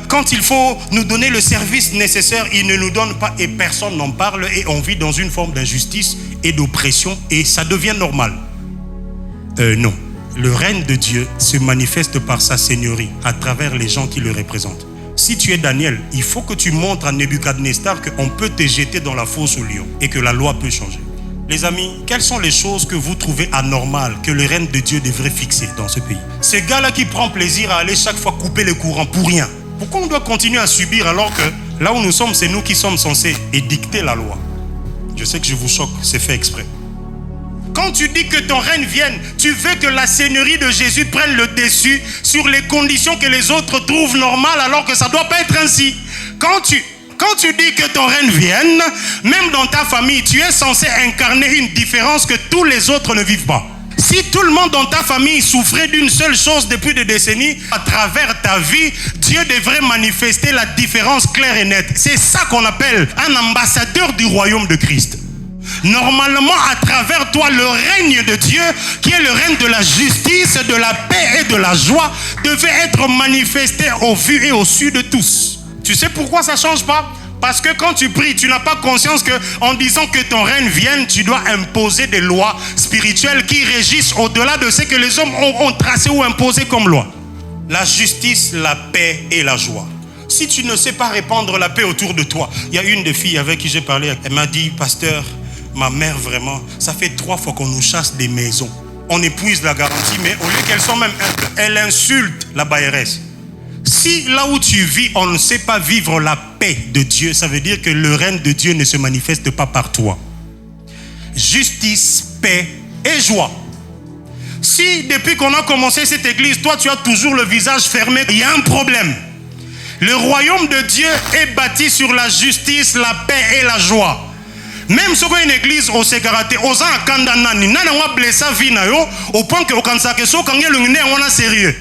quand il faut nous donner le service nécessaire, ils ne nous donnent pas et personne n'en parle. Et on vit dans une forme d'injustice et d'oppression et ça devient normal. Non. Le règne de Dieu se manifeste par sa seigneurie à travers les gens qui le représentent. Si tu es Daniel, il faut que tu montres à Nebuchadnezzar qu'on peut te jeter dans la fosse au lion et que la loi peut changer. Les amis, quelles sont les choses que vous trouvez anormales que le règne de Dieu devrait fixer dans ce pays? Ce gars-là qui prend plaisir à aller chaque fois couper le courant pour rien. Pourquoi on doit continuer à subir alors que là où nous sommes, c'est nous qui sommes censés édicter la loi? Je sais que je vous choque, c'est fait exprès. Quand tu dis que ton règne vienne, tu veux que la seigneurie de Jésus prenne le dessus sur les conditions que les autres trouvent normales alors que ça ne doit pas être ainsi. Quand tu dis que ton règne vienne, même dans ta famille, tu es censé incarner une différence que tous les autres ne vivent pas. Si tout le monde dans ta famille souffrait d'une seule chose depuis des décennies, à travers ta vie, Dieu devrait manifester la différence claire et nette. C'est ça qu'on appelle un ambassadeur du royaume de Christ. Normalement, à travers toi, le règne de Dieu, qui est le règne de la justice, de la paix et de la joie, devait être manifesté au vu et au su de tous. Tu sais pourquoi ça ne change pas? Parce que quand tu pries, tu n'as pas conscience qu'en disant que ton règne vienne, tu dois imposer des lois spirituelles qui régissent au-delà de ce que les hommes ont tracé ou imposé comme loi. La justice, la paix et la joie. Si tu ne sais pas répandre la paix autour de toi, il y a une des filles avec qui j'ai parlé, elle m'a dit, pasteur, ma mère vraiment, ça fait 3 fois qu'on nous chasse des maisons. On épuise la garantie, mais au lieu qu'elle soit même, elle insulte la bailleresse. Si là où tu vis, on ne sait pas vivre la paix de Dieu, ça veut dire que le règne de Dieu ne se manifeste pas par toi. Justice, paix et joie. Si depuis qu'on a commencé cette église, toi tu as toujours le visage fermé, il y a un problème. Le royaume de Dieu est bâti sur la justice, la paix et la joie. Même si une église au sécurité, aux ans kandanani, nana wa blessa vina yo, au point que au kansake so kangé le ngné on a sérieux.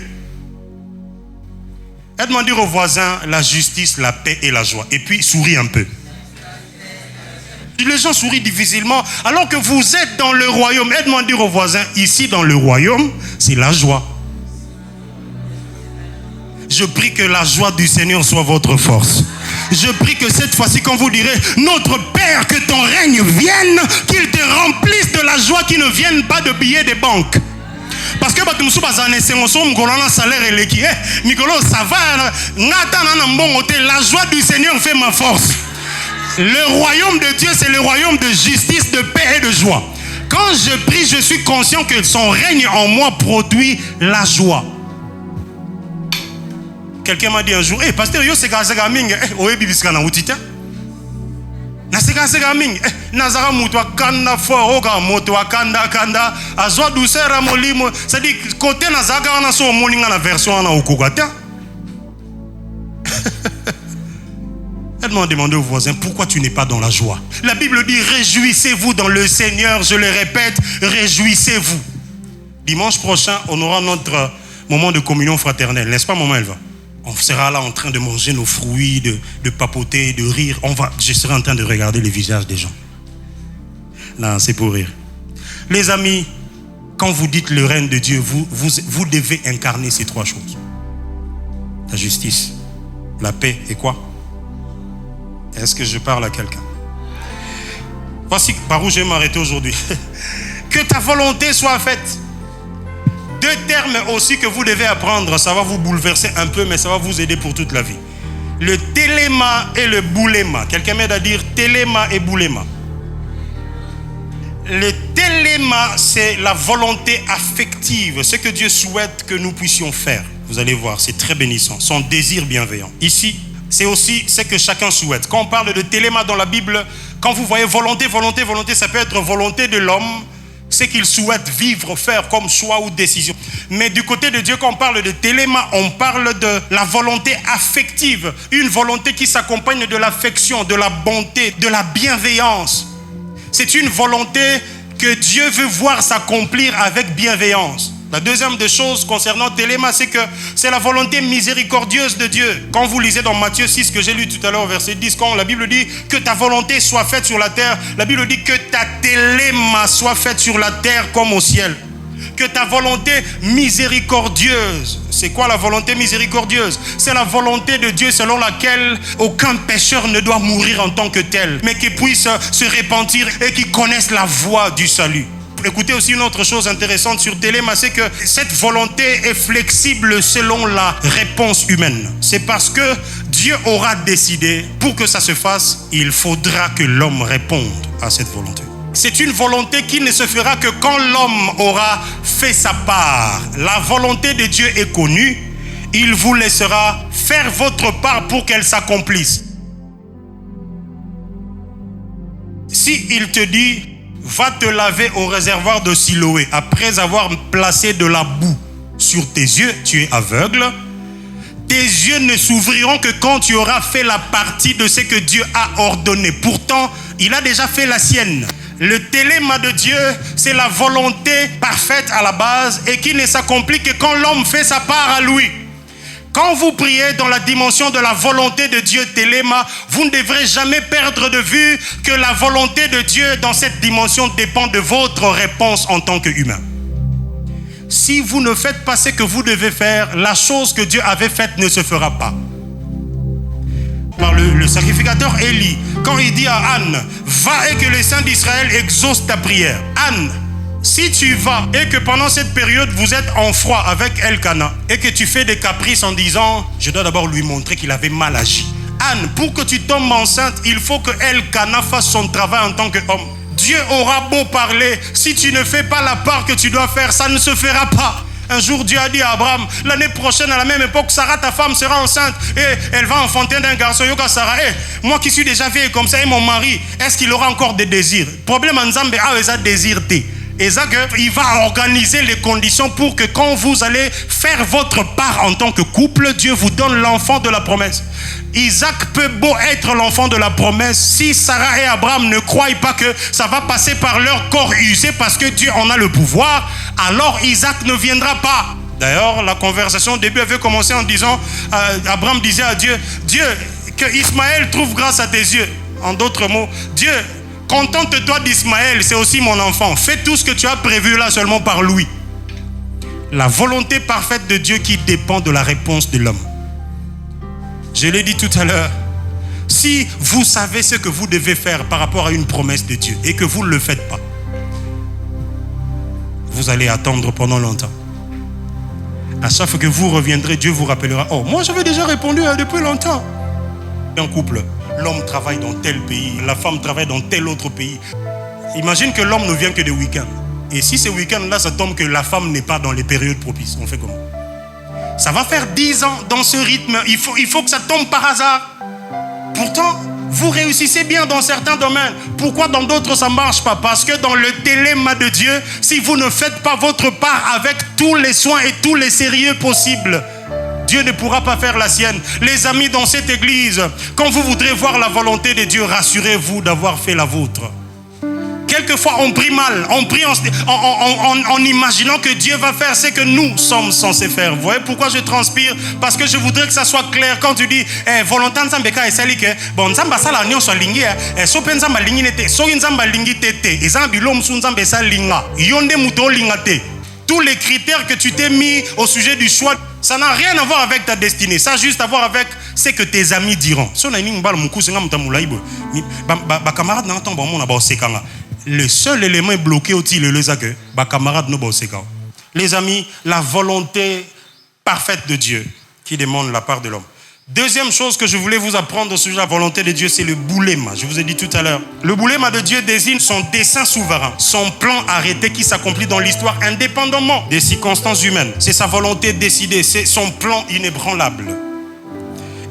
Aide-moi à dire aux voisins la justice, la paix et la joie. Et puis souris un peu. Les gens sourient difficilement alors que vous êtes dans le royaume. Aide-moi à dire aux voisins, ici dans le royaume, c'est la joie. Je prie que la joie du Seigneur soit votre force. Je prie que cette fois-ci, quand vous direz notre Père, que ton règne vienne, qu'il te remplisse de la joie qui ne vienne pas de billets de banque. Parce que salaire ça va. La joie du Seigneur fait ma force. Le royaume de Dieu, c'est le royaume de justice, de paix et de joie. Quand je prie, je suis conscient que son règne en moi produit la joie. Quelqu'un m'a dit un jour, pasteur, yo c'est gazega mingi, oye bibiska na utita. Na c'est gazega mingi, nazara muto kanda fort, oga moto kanda kanda, azwa douceur à molimo, ça dit côté nazaga na so moninga na version na okogata. Elle demandé aux voisins, pourquoi tu n'es pas dans la joie? La Bible dit, réjouissez-vous dans le Seigneur, je le répète, réjouissez-vous. Dimanche prochain, on aura notre moment de communion fraternelle, n'est-ce pas, maman Elva? On sera là en train de manger nos fruits, de papoter, de rire. Je serai en train de regarder les visages des gens. Non, c'est pour rire. Les amis, quand vous dites le règne de Dieu, vous devez incarner ces 3 choses. La justice, la paix et quoi? Est-ce que je parle à quelqu'un? Voici par où je vais m'arrêter aujourd'hui. Que ta volonté soit faite. 2 termes aussi que vous devez apprendre, ça va vous bouleverser un peu, mais ça va vous aider pour toute la vie. Le téléma et le bouléma. Quelqu'un m'aide à dire téléma et bouléma. Le téléma, c'est la volonté affective, ce que Dieu souhaite que nous puissions faire. Vous allez voir, c'est très bénissant. Son désir bienveillant. Ici, c'est aussi ce que chacun souhaite. Quand on parle de téléma dans la Bible, quand vous voyez volonté, ça peut être volonté de l'homme, ce qu'il souhaite vivre, faire comme choix ou décision. Mais du côté de Dieu, quand on parle de téléma, on parle de la volonté affective. Une volonté qui s'accompagne de l'affection, de la bonté, de la bienveillance. C'est une volonté que Dieu veut voir s'accomplir avec bienveillance. La deuxième des choses concernant téléma, c'est que c'est la volonté miséricordieuse de Dieu. Quand vous lisez dans Matthieu 6, que j'ai lu tout à l'heure, verset 10, quand la Bible dit que ta volonté soit faite sur la terre, la Bible dit que ta téléma soit faite sur la terre comme au ciel. Que ta volonté miséricordieuse. C'est quoi la volonté miséricordieuse? C'est la volonté de Dieu selon laquelle aucun pécheur ne doit mourir en tant que tel, mais qu'il puisse se repentir et qu'il connaisse la voie du salut. Écoutez aussi une autre chose intéressante sur téléma, c'est que cette volonté est flexible selon la réponse humaine. C'est parce que Dieu aura décidé, pour que ça se fasse, il faudra que l'homme réponde à cette volonté. C'est une volonté qui ne se fera que quand l'homme aura fait sa part. La volonté de Dieu est connue. Il vous laissera faire votre part pour qu'elle s'accomplisse. Si il te dit, va te laver au réservoir de Siloé, après avoir placé de la boue sur tes yeux, tu es aveugle. Tes yeux ne s'ouvriront que quand tu auras fait la partie de ce que Dieu a ordonné. Pourtant, il a déjà fait la sienne. Le téléma de Dieu, c'est la volonté parfaite à la base et qui ne s'accomplit que quand l'homme fait sa part à lui. Quand vous priez dans la dimension de la volonté de Dieu, téléma, vous ne devrez jamais perdre de vue que la volonté de Dieu dans cette dimension dépend de votre réponse en tant qu'humain. Si vous ne faites pas ce que vous devez faire, la chose que Dieu avait faite ne se fera pas. Par le sacrificateur Élie, quand il dit à Anne, va et que le Saint d'Israël exauce ta prière. Anne, si tu vas et que pendant cette période vous êtes en froid avec Elkana et que tu fais des caprices en disant, je dois d'abord lui montrer qu'il avait mal agi. Anne, pour que tu tombes enceinte, il faut que Elkana fasse son travail en tant qu'homme. Dieu aura beau parler, si tu ne fais pas la part que tu dois faire, ça ne se fera pas. Un jour, Dieu a dit à Abraham, l'année prochaine, à la même époque, Sarah, ta femme, sera enceinte et elle va enfanter d'un garçon. Yoga Sarah, moi qui suis déjà vieille comme ça, et mon mari, est-ce qu'il aura encore des désirs? Problème en Zambie, il a désir. Et ça, il va organiser les conditions pour que quand vous allez faire votre part en tant que couple, Dieu vous donne l'enfant de la promesse. Isaac peut beau être l'enfant de la promesse, si Sarah et Abraham ne croient pas que ça va passer par leur corps usé parce que Dieu en a le pouvoir, alors Isaac ne viendra pas. D'ailleurs, la conversation au début avait commencé en disant, Abraham disait à Dieu, Dieu, que Ismaël trouve grâce à tes yeux. En d'autres mots, Dieu, contente-toi d'Ismaël, c'est aussi mon enfant. Fais tout ce que tu as prévu là seulement par lui. La volonté parfaite de Dieu qui dépend de la réponse de l'homme. Je l'ai dit tout à l'heure, si vous savez ce que vous devez faire par rapport à une promesse de Dieu et que vous ne le faites pas, vous allez attendre pendant longtemps. À chaque fois que vous reviendrez, Dieu vous rappellera, oh, moi j'avais déjà répondu depuis longtemps. Un couple, l'homme travaille dans tel pays, la femme travaille dans tel autre pays. Imagine que l'homme ne vient que des week-ends. Et si ce week-end-là, ça tombe que la femme n'est pas dans les périodes propices, on fait comment? Ça va faire 10 ans dans ce rythme. Il faut que ça tombe par hasard. Pourtant, vous réussissez bien dans certains domaines. Pourquoi dans d'autres ça ne marche pas? Parce que dans le téléma de Dieu, si vous ne faites pas votre part avec tous les soins et tous les sérieux possibles, Dieu ne pourra pas faire la sienne. Les amis dans cette église, quand vous voudrez voir la volonté de Dieu, rassurez-vous d'avoir fait la vôtre. Quelquefois, on prie mal. On prie en imaginant que Dieu va faire ce que nous sommes censés faire. Vous voyez pourquoi je transpire? Parce que je voudrais que ça soit clair. Quand tu dis, volonté nzambe ka esali ke, bon nzamba sala nyon so lingi so pe nzamba lingi nete, so nzamba lingi tete, ezambi lo msu nzambe sa linga. Yonde muto linga te. Tous les critères que tu t'es mis au sujet du choix, ça n'a rien à voir avec ta destinée. Ça a juste à voir avec ce que tes amis diront. Le seul élément bloqué aussi, les amis, la volonté parfaite de Dieu qui demande la part de l'homme. Deuxième chose que je voulais vous apprendre au sujet de la volonté de Dieu, c'est le boulema. Je vous ai dit tout à l'heure. Le boulema de Dieu désigne son dessein souverain, son plan arrêté qui s'accomplit dans l'histoire indépendamment des circonstances humaines. C'est sa volonté décidée, c'est son plan inébranlable.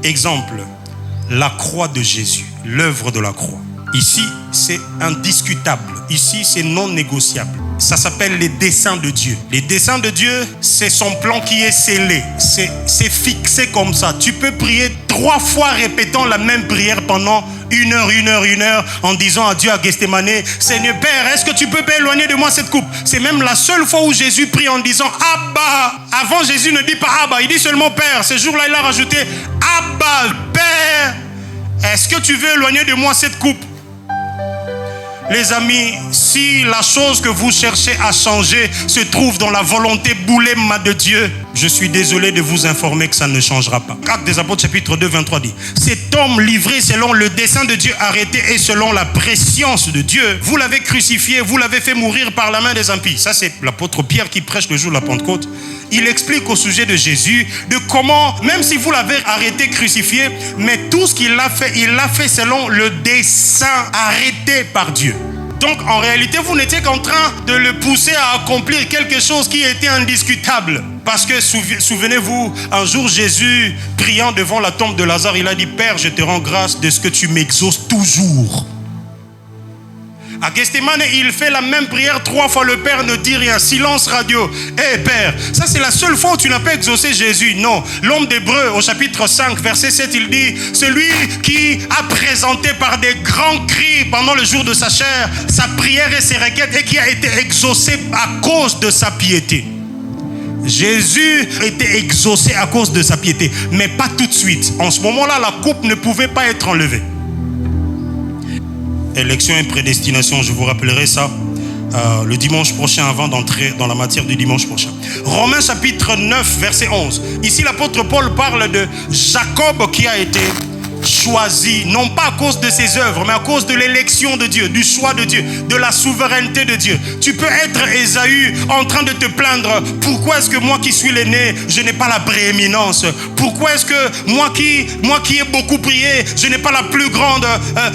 Exemple, la croix de Jésus, l'œuvre de la croix. Ici, c'est indiscutable. Ici, c'est non négociable. Ça s'appelle les desseins de Dieu. Les desseins de Dieu, c'est son plan qui est scellé. C'est fixé comme ça. Tu peux prier 3 fois répétant la même prière pendant 1 heure, en disant à Dieu à Gethsémane, Seigneur Père, est-ce que tu peux pas éloigner de moi cette coupe? C'est même la seule fois où Jésus prie en disant Abba. Avant, Jésus ne dit pas Abba, il dit seulement Père. Ce jour-là, il a rajouté Abba, Père. Est-ce que tu veux éloigner de moi cette coupe? Les amis, si la chose que vous cherchez à changer se trouve dans la volonté boulema de Dieu, je suis désolé de vous informer que ça ne changera pas. Actes des Apôtres chapitre 2, 23 dit, cet homme livré selon le dessein de Dieu arrêté et selon la prescience de Dieu, vous l'avez crucifié, vous l'avez fait mourir par la main des impies. Ça c'est l'apôtre Pierre qui prêche le jour de la Pentecôte. Il explique au sujet de Jésus, de comment, même si vous l'avez arrêté, crucifié, mais tout ce qu'il a fait, il l'a fait selon le dessein arrêté par Dieu. Donc en réalité, vous n'étiez qu'en train de le pousser à accomplir quelque chose qui était indiscutable. Parce que souvenez-vous, un jour Jésus, priant devant la tombe de Lazare, il a dit, Père, je te rends grâce de ce que tu m'exauces toujours. À Gethsémane, il fait la même prière 3 fois. Le Père ne dit rien. Silence radio. Hé Père, ça c'est la seule fois où tu n'as pas exaucé Jésus. Non. L'homme d'Hébreu, au chapitre 5, verset 7, il dit, celui qui a présenté par des grands cris pendant le jour de sa chair, sa prière et ses requêtes, et qui a été exaucé à cause de sa piété. Jésus était exaucé à cause de sa piété, mais pas tout de suite. En ce moment-là, la coupe ne pouvait pas être enlevée. Élection et prédestination, je vous rappellerai ça le dimanche prochain avant d'entrer dans la matière du dimanche prochain. Romains chapitre 9, verset 11. Ici, l'apôtre Paul parle de Jacob qui a été choisi, non pas à cause de ses œuvres, mais à cause de l'élection de Dieu, du choix de Dieu, de la souveraineté de Dieu. Tu peux être Ésaü en train de te plaindre. Pourquoi est-ce que moi qui suis l'aîné, je n'ai pas la prééminence? Pourquoi est-ce que moi qui ai beaucoup prié, je n'ai pas la plus grande,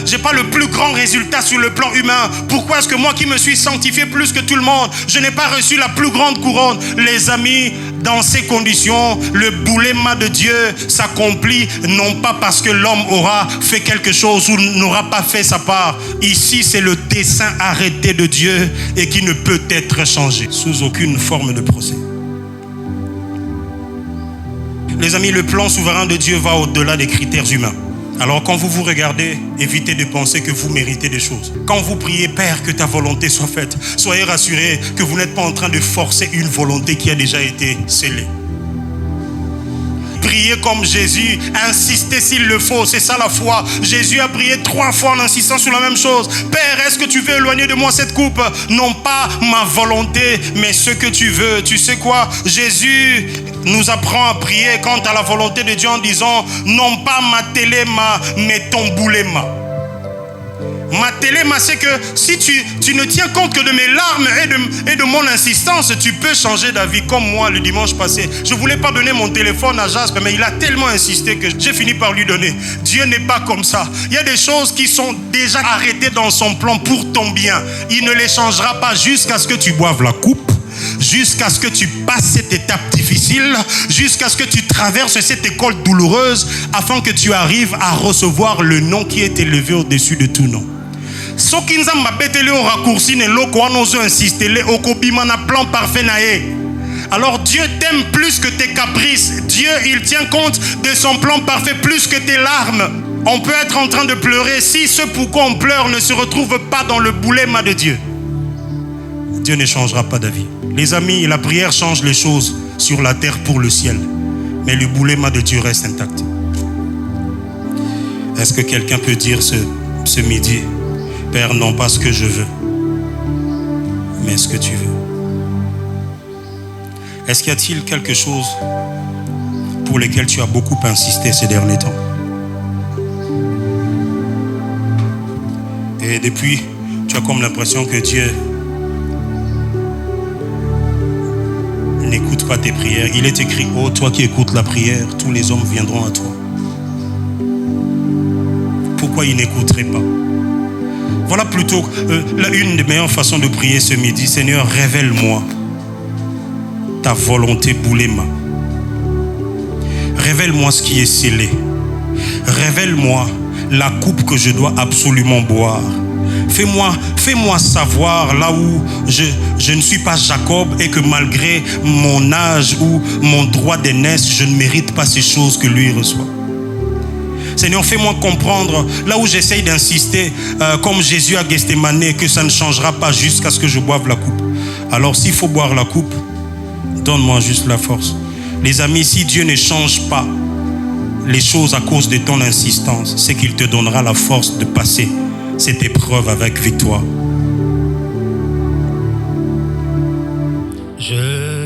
j'ai pas le plus grand résultat sur le plan humain? Pourquoi est-ce que moi qui me suis sanctifié plus que tout le monde, je n'ai pas reçu la plus grande couronne? Les amis, dans ces conditions, le boulema de Dieu s'accomplit non pas parce que l'homme aura fait quelque chose ou n'aura pas fait sa part. Ici, c'est le dessein arrêté de Dieu et qui ne peut être changé sous aucune forme de procès. Les amis, le plan souverain de Dieu va au-delà des critères humains. Alors quand vous regardez, évitez de penser que vous méritez des choses. Quand vous priez, Père, que ta volonté soit faite, soyez rassurés que vous n'êtes pas en train de forcer une volonté qui a déjà été scellée. Priez comme Jésus, insistez s'il le faut, c'est ça la foi. Jésus a prié 3 fois en insistant sur la même chose. Père, est-ce que tu veux éloigner de moi cette coupe? Non pas ma volonté, mais ce que tu veux. Tu sais quoi? Jésus nous apprend à prier quant à la volonté de Dieu en disant, non pas ma téléma, mais ton boulema. Ma téléma, c'est que si tu ne tiens compte que de mes larmes et de mon insistance, tu peux changer d'avis. Comme moi le dimanche passé, je ne voulais pas donner mon téléphone à Jasper, mais il a tellement insisté que j'ai fini par lui donner. Dieu n'est pas comme ça. Il y a des choses qui sont déjà arrêtées dans son plan pour ton bien. Il ne les changera pas jusqu'à ce que tu boives la coupe, jusqu'à ce que tu passes cette étape difficile, jusqu'à ce que tu traverses cette école douloureuse, afin que tu arrives à recevoir le nom qui est élevé au-dessus de tout nom. Soki nzamba betele o raccourci ne loko anozo insistele okobima na plan parfait nae. Alors Dieu t'aime plus que tes caprices. Dieu, il tient compte de son plan parfait plus que tes larmes. On peut être en train de pleurer si ce pourquoi on pleure ne se retrouve pas dans le boulema de Dieu. Dieu ne changera pas d'avis. Les amis, la prière change les choses sur la terre pour le ciel. Mais le boulema de Dieu reste intact. Est-ce que quelqu'un peut dire ce midi, Père, non pas ce que je veux, mais ce que tu veux? Est-ce qu'il y a-t-il quelque chose pour lequel tu as beaucoup insisté ces derniers temps? Et depuis, tu as comme l'impression que Dieu n'écoute pas tes prières. Il est écrit, oh, toi qui écoutes la prière, tous les hommes viendront à toi. pourquoi il n'écouterait pas? Voilà plutôt une des meilleures façons de prier ce midi. Seigneur, révèle-moi ta volonté boulema. Révèle-moi ce qui est scellé. Révèle-moi la coupe que je dois absolument boire. Fais-moi savoir là où je ne suis pas Jacob et que malgré mon âge ou mon droit d'aînesse, je ne mérite pas ces choses que lui reçoit. Seigneur, fais-moi comprendre là où j'essaye d'insister, comme Jésus à Gethsémane, que ça ne changera pas jusqu'à ce que je boive la coupe. Alors s'il faut boire la coupe, donne-moi juste la force. Les amis, si Dieu ne change pas les choses à cause de ton insistance, c'est qu'il te donnera la force de passer cette épreuve avec victoire. Je